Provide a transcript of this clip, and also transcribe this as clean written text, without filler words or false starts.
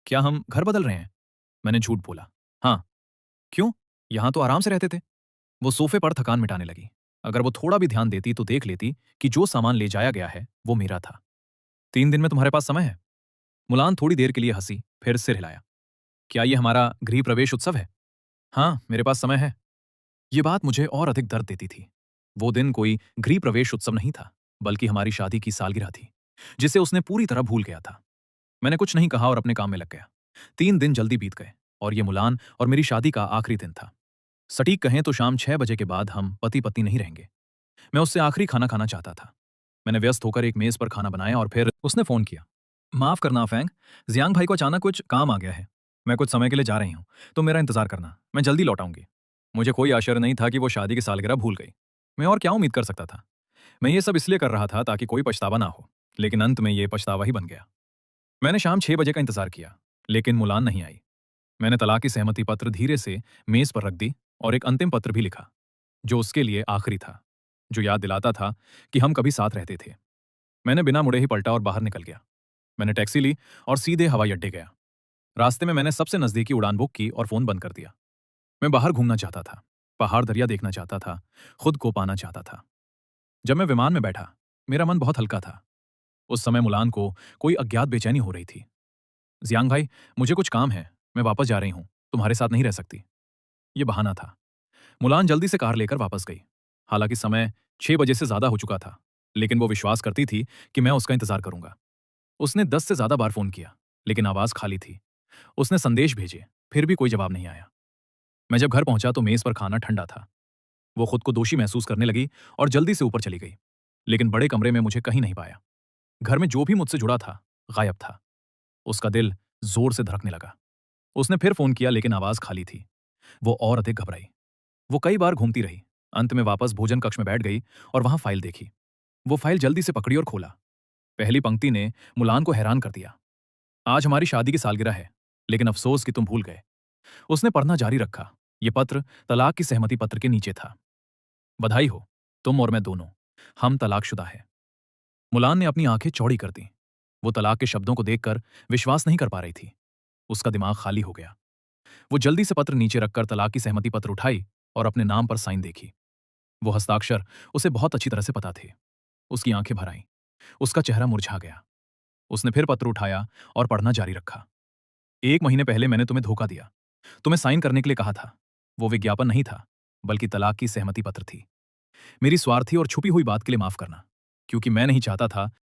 क्या हम घर बदल रहे हैं? मैंने झूठ बोला। हाँ। क्यों? यहाँ तो आराम से रहते थे। वो सोफे पर थकान मिटाने लगी। अगर वो थोड़ा भी ध्यान देती तो देख लेती कि जो सामान ले जाया गया है वो मेरा था। 3 दिन में तुम्हारे पास समय है? मुलान थोड़ी देर के लिए हंसी, फिर सिर हिलाया। क्या ये हमारा गृह प्रवेश उत्सव है? हाँ, मेरे पास समय है। ये बात मुझे और अधिक दर्द देती थी। वो दिन कोई गृह प्रवेश उत्सव नहीं था, बल्कि हमारी शादी की सालगिरह थी, जिसे उसने पूरी तरह भूल गया था। मैंने कुछ नहीं कहा और अपने काम में लग गया। 3 दिन जल्दी बीत गए और ये मुलान और मेरी शादी का आखिरी दिन था। सटीक कहें तो शाम 6 बजे के बाद हम पति पत्नी नहीं रहेंगे। मैं उससे आखिरी खाना खाना चाहता था। मैंने व्यस्त होकर एक मेज पर खाना बनाया और फिर उसने फोन किया। माफ करना फैंग, जियांग भाई को अचानक कुछ काम आ गया है। मैं कुछ समय के लिए जा रही हूँ, तो मेरा इंतजार करना, मैं जल्दी लौट आऊंगी। मुझे कोई आश्चर्य नहीं था कि वो शादी की सालगिरह भूल गई। मैं और क्या उम्मीद कर सकता था। मैं ये सब इसलिए कर रहा था ताकि कोई पछतावा ना हो, लेकिन अंत में ये पछतावा ही बन गया। मैंने शाम 6 बजे का इंतजार किया, लेकिन मुलान नहीं आई। मैंने तलाक की सहमति पत्र धीरे से मेज पर रख दी और एक अंतिम पत्र भी लिखा, जो उसके लिए आखिरी था, जो याद दिलाता था कि हम कभी साथ रहते थे। मैंने बिना मुड़े ही पलटा और बाहर निकल गया। मैंने टैक्सी ली और सीधे हवाई अड्डे गया। रास्ते में मैंने सबसे नजदीकी उड़ान बुक की और फोन बंद कर दिया। मैं बाहर घूमना चाहता था, पहाड़ दरिया देखना चाहता था, खुद को पाना चाहता था। जब मैं विमान में बैठा, मेरा मन बहुत हल्का था। उस समय मुलान को कोई अज्ञात बेचैनी हो रही थी। जियांग भाई, मुझे कुछ काम है, मैं वापस जा रही हूँ, तुम्हारे साथ नहीं रह सकती। ये बहाना था। मुलान जल्दी से कार लेकर वापस गई। हालांकि समय 6 बजे से ज्यादा हो चुका था, लेकिन वो विश्वास करती थी कि मैं उसका इंतजार करूंगा। उसने 10 से ज्यादा बार फोन किया, लेकिन आवाज खाली थी। उसने संदेश भेजे, फिर भी कोई जवाब नहीं आया। मैं जब घर पहुंचा तो मेज पर खाना ठंडा था। वो खुद को दोषी महसूस करने लगी और जल्दी से ऊपर चली गई, लेकिन बड़े कमरे में मुझे कहीं नहीं पाया। घर में जो भी मुझसे जुड़ा था, गायब था। उसका दिल जोर से धड़कने लगा। उसने फिर फोन किया, लेकिन आवाज खाली थी। वो और अधिक घबराई। वो कई बार घूमती रही। अंत में वापस भोजन कक्ष में बैठ गई और वहां फाइल देखी। वो फाइल जल्दी से पकड़ी और खोला। पहली पंक्ति ने मुलान को हैरान कर दिया। आज हमारी शादी की सालगिरह है, लेकिन अफसोस कि तुम भूल गए। उसने पढ़ना जारी रखा। ये पत्र तलाक की सहमति पत्र के नीचे था। बधाई हो, तुम और मैं दोनों, हम तलाकशुदा हैं। मुलान ने अपनी आंखें चौड़ी कर दी। वो तलाक के शब्दों को देखकर विश्वास नहीं कर पा रही थी। उसका दिमाग खाली हो गया। वो जल्दी से पत्र नीचे रखकर तलाक की सहमति पत्र उठाई और अपने नाम पर साइन देखी। वो हस्ताक्षर उसे बहुत अच्छी तरह से पता थे। उसकी आंखें भर आईं। उसका चेहरा मुरझा गया। उसने फिर पत्र उठाया और पढ़ना जारी रखा। 1 महीने पहले मैंने तुम्हें धोखा दिया। तुम्हें साइन करने के लिए कहा था। वो विज्ञापन नहीं था, बल्कि तलाक की सहमति पत्र थी। मेरी स्वार्थी और छुपी हुई बात के लिए माफ करना, क्योंकि मैं नहीं चाहता था